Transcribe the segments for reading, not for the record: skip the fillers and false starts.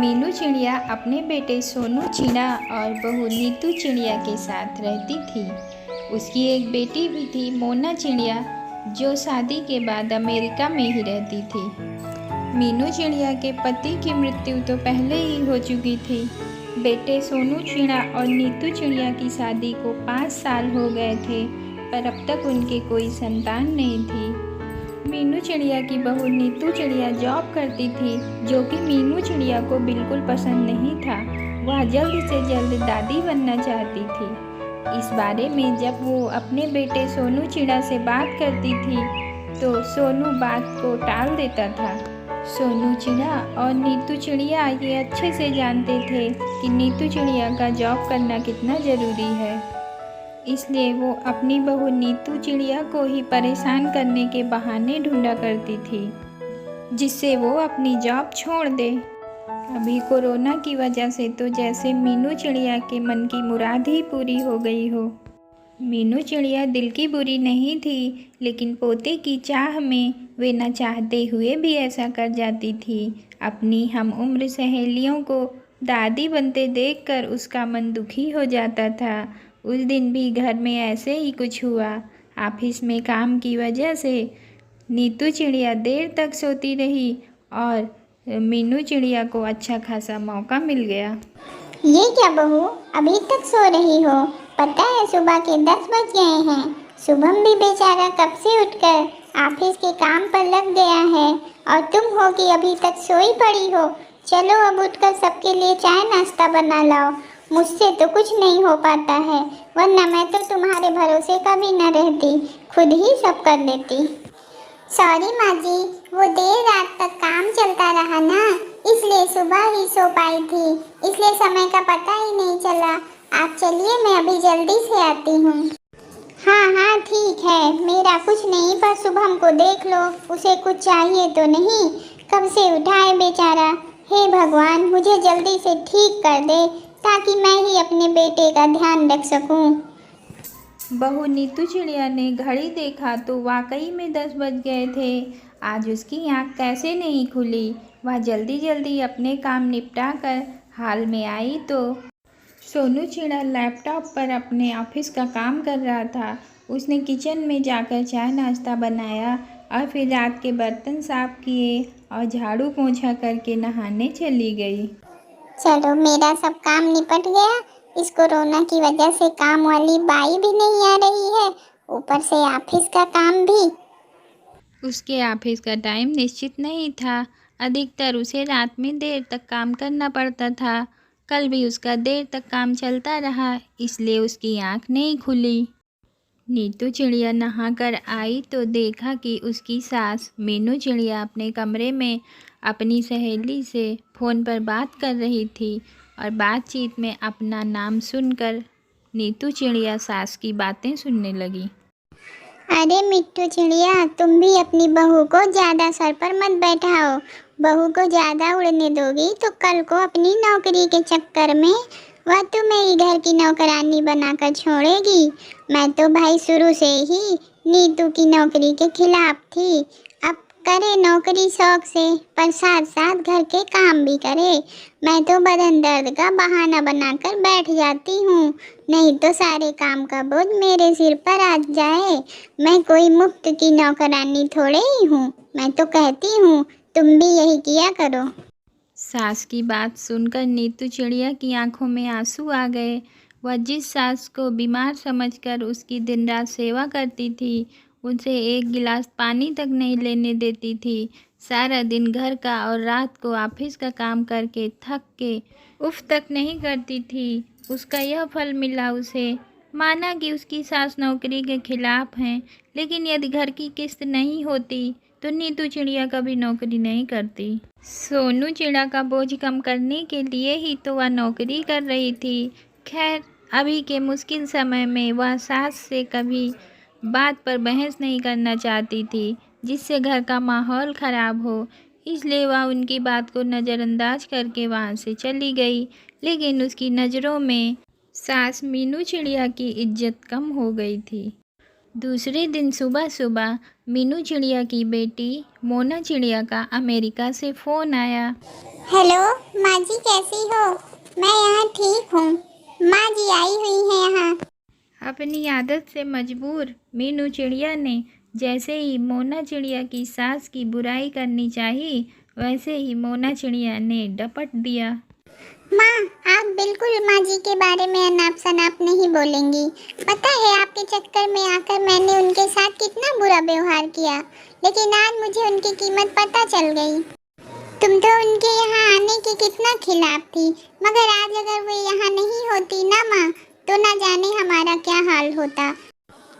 मीनू चिड़िया अपने बेटे सोनू चिड़ा और बहू नीतू चिड़िया के साथ रहती थी। उसकी एक बेटी भी थी, मोना चिड़िया, जो शादी के बाद अमेरिका में ही रहती थी। मीनू चिड़िया के पति की मृत्यु तो पहले ही हो चुकी थी। बेटे सोनू चिड़ा और नीतू चिड़िया की शादी को 5 साल हो गए थे, पर अब तक उनके कोई संतान नहीं थी। मीनू चिड़िया की बहू नीतू चिड़िया जॉब करती थी, जो कि मीनू चिड़िया को बिल्कुल पसंद नहीं था। वह जल्द से जल्द दादी बनना चाहती थी। इस बारे में जब वो अपने बेटे सोनू चिड़ा से बात करती थी तो सोनू बात को टाल देता था। सोनू चिड़ा और नीतू चिड़िया ये अच्छे से जानते थे कि नीतू चिड़िया का जॉब करना कितना ज़रूरी है, इसलिए वो अपनी बहू नीतू चिड़िया को ही परेशान करने के बहाने ढूंढा करती थी, जिससे वो अपनी जॉब छोड़ दे। अभी कोरोना की वजह से तो जैसे मीनू चिड़िया के मन की मुराद ही पूरी हो गई हो। मीनू चिड़िया दिल की बुरी नहीं थी, लेकिन पोते की चाह में वे न चाहते हुए भी ऐसा कर जाती थी। अपनी हम उम्र सहेलियों को दादी बनते देखकर उसका मन दुखी हो जाता था। उस दिन भी घर में ऐसे ही कुछ हुआ। ऑफिस में काम की वजह से नीतू चिड़िया देर तक सोती रही और मीनू चिड़िया को अच्छा खासा मौका मिल गया। ये क्या बहू, अभी तक सो रही हो? पता है सुबह के 10 बज गए हैं। शुभम भी बेचारा कब से उठकर ऑफिस के काम पर लग गया है और तुम हो कि अभी तक सोई पड़ी हो। चलो अब उठकर सबके लिए चाय नाश्ता बना लाओ। मुझसे तो कुछ नहीं हो पाता है, वरना मैं तो तुम्हारे भरोसे कभी न रहती, खुद ही सब कर लेती। सॉरी माँ जी, वो देर रात तक काम चलता रहा ना, इसलिए सुबह ही सो पाई थी, इसलिए समय का पता ही नहीं चला। आप चलिए, मैं अभी जल्दी से आती हूँ। हाँ हाँ ठीक है, मेरा कुछ नहीं, पर शुभम को देख लो, उसे कुछ चाहिए तो नहीं, कब से उठा है बेचारा। हे भगवान, मुझे जल्दी से ठीक कर दे ताकि मैं ही अपने बेटे का ध्यान रख सकूं। बहू नीतू चिड़िया ने घड़ी देखा तो वाकई में 10 बज गए थे। आज उसकी आँख कैसे नहीं खुली। वह जल्दी जल्दी अपने काम निपटा कर हाल में आई तो सोनू चिड़ा लैपटॉप पर अपने ऑफिस का काम कर रहा था। उसने किचन में जाकर चाय नाश्ता बनाया और फिर रात के बर्तन साफ किए और झाड़ू पोंछा करके नहाने चली गई। चलो, मेरा सब काम निपट गया। इस कोरोना की वजह से काम वाली बाई भी नहीं आ रही है, ऊपर से ऑफिस का काम भी। उसके ऑफिस का टाइम निश्चित नहीं था। अधिकतर उसे रात में देर तक काम करना पड़ता था। कल भी उसका देर तक काम चलता रहा, इसलिए उसकी आँख नहीं खुली। नीतू चिड़िया नहाकर आई तो देखा कि उसकी सास मीनू चिड़िया अपने कमरे में अपनी सहेली से फ़ोन पर बात कर रही थी और बातचीत में अपना नाम सुनकर नीतू चिड़िया सास की बातें सुनने लगी। अरे मिट्टू चिड़िया, तुम भी अपनी बहू को ज़्यादा सर पर मत बैठाओ। बहू को ज़्यादा उड़ने दोगी तो कल को अपनी नौकरी के चक्कर में वह तुम्हें ही घर की नौकरानी बनाकर छोड़ेगी। मैं तो भाई शुरू से ही नीतू की नौकरी के खिलाफ थी। अब करे नौकरी शौक से, पर साथ साथ घर के काम भी करे। मैं तो बदन दर्द का बहाना बनाकर बैठ जाती हूँ, नहीं तो सारे काम का बोझ मेरे सिर पर आ जाए। मैं कोई मुफ्त की नौकरानी थोड़े ही हूँ। मैं तो कहती हूँ तुम भी यही किया करो। सास की बात सुनकर नीतू चिड़िया की आंखों में आंसू आ गए। वह जिस सास को बीमार समझकर उसकी दिन रात सेवा करती थी, उसे एक गिलास पानी तक नहीं लेने देती थी। सारा दिन घर का और रात को ऑफिस का काम करके थक के उफ तक नहीं करती थी। उसका यह फल मिला उसे। माना कि उसकी सास नौकरी के खिलाफ हैं, लेकिन यदि घर की किस्त नहीं होती तो नीतू चिड़िया कभी नौकरी नहीं करती। सोनू चिड़ा का बोझ कम करने के लिए ही तो वह नौकरी कर रही थी। खैर, अभी के मुश्किल समय में वह सास से कभी बात पर बहस नहीं करना चाहती थी, जिससे घर का माहौल ख़राब हो। इसलिए वह उनकी बात को नज़रअंदाज करके वहाँ से चली गई। लेकिन उसकी नज़रों में सास मीनू चिड़िया की इज्जत कम हो गई थी। दूसरे दिन सुबह सुबह मीनू चिड़िया की बेटी मोना चिड़िया का अमेरिका से फ़ोन आया। हेलो माँ जी, कैसी हो? मैं यहाँ ठीक हूँ। माँ जी आई हुई हैं यहाँ। अपनी आदत से मजबूर मीनू चिड़िया ने जैसे ही मोना चिड़िया की सास की बुराई करनी चाहिए, वैसे ही मोना चिड़िया ने डपट दिया। माँ, आप बिल्कुल माँ जी के बारे में अनाप शनाप नहीं बोलेंगी। पता है आपके चक्कर में आकर मैंने उनके साथ कितना बुरा व्यवहार किया, लेकिन आज मुझे उनकी कीमत पता चल गई। तुम तो उनके यहाँ आने के कितना खिलाफ थी, मगर आज अगर वे यहाँ नहीं होती ना माँ, तो ना जाने हमारा क्या हाल होता।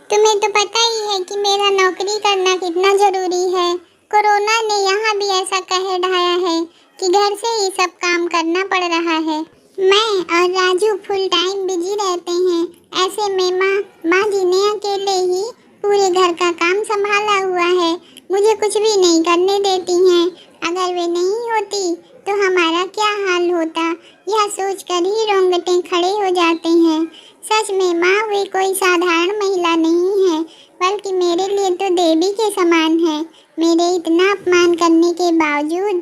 तुम्हें तो पता ही है कि मेरा नौकरी करना कितना जरूरी है। कोरोना ने यहाँ भी ऐसा कहर ढाया है कि घर से ही सब काम करना पड़ रहा है। मैं और राजू फुल टाइम बिजी रहते हैं। ऐसे में माँ जी ने अकेले ही पूरे घर का काम संभाला हुआ है। मुझे कुछ भी नहीं करने देती हैं। अगर वे नहीं होती तो हमारा क्या हाल होता, यह सोचकर ही रोंगटे खड़े हो जाते हैं। सच में माँ, वे कोई साधारण महिला नहीं है, बल्कि मेरे लिए तो देवी के समान है। मेरे इतना अपमान करने के बावजूद।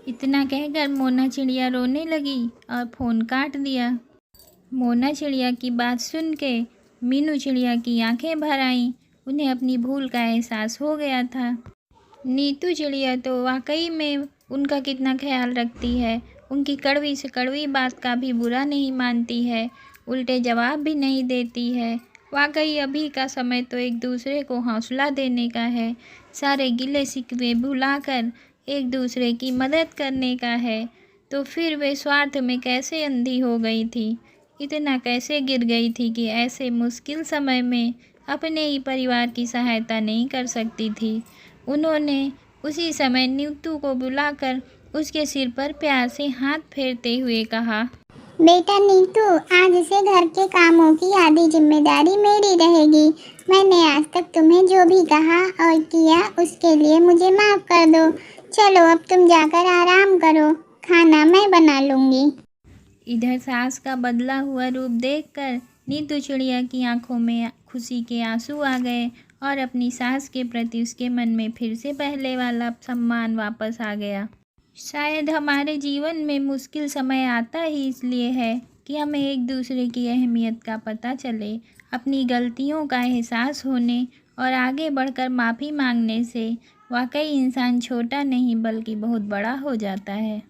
इतना कहकर मोना चिड़िया रोने लगी और फ़ोन काट दिया। मोना चिड़िया की बात सुन के मीनू चिड़िया की आंखें भर आईं। उन्हें अपनी भूल का एहसास हो गया था। नीतू चिड़िया तो वाकई में उनका कितना ख्याल रखती है। उनकी कड़वी से कड़वी बात का भी बुरा नहीं मानती है, उल्टे जवाब भी नहीं देती है। वाकई अभी का समय तो एक दूसरे को हौसला देने का है, सारे गिले शिकवे भुलाकर एक दूसरे की मदद करने का है। तो फिर वे स्वार्थ में कैसे अंधी हो गई थी, इतना कैसे गिर गई थी कि ऐसे मुश्किल समय में अपने ही परिवार की सहायता नहीं कर सकती थी। उन्होंने उसी समय नीतू को बुलाकर उसके सिर पर प्यार से हाथ फेरते हुए कहा, बेटा नीतू, आज से घर के कामों की आधी जिम्मेदारी मेरी रहेगी। मैंने आज तक तुम्हें जो भी कहा और किया उसके लिए मुझे माफ़ कर दो। चलो अब तुम जाकर आराम करो, खाना मैं बना लूँगी। इधर सास का बदला हुआ रूप देखकर नीतू चिड़िया की आंखों में खुशी के आंसू आ गए और अपनी सास के प्रति उसके मन में फिर से पहले वाला सम्मान वापस आ गया। शायद हमारे जीवन में मुश्किल समय आता ही इसलिए है कि हमें एक दूसरे की अहमियत का पता चले। अपनी गलतियों का एहसास होने और आगे बढ़कर माफ़ी मांगने से वाकई इंसान छोटा नहीं बल्कि बहुत बड़ा हो जाता है।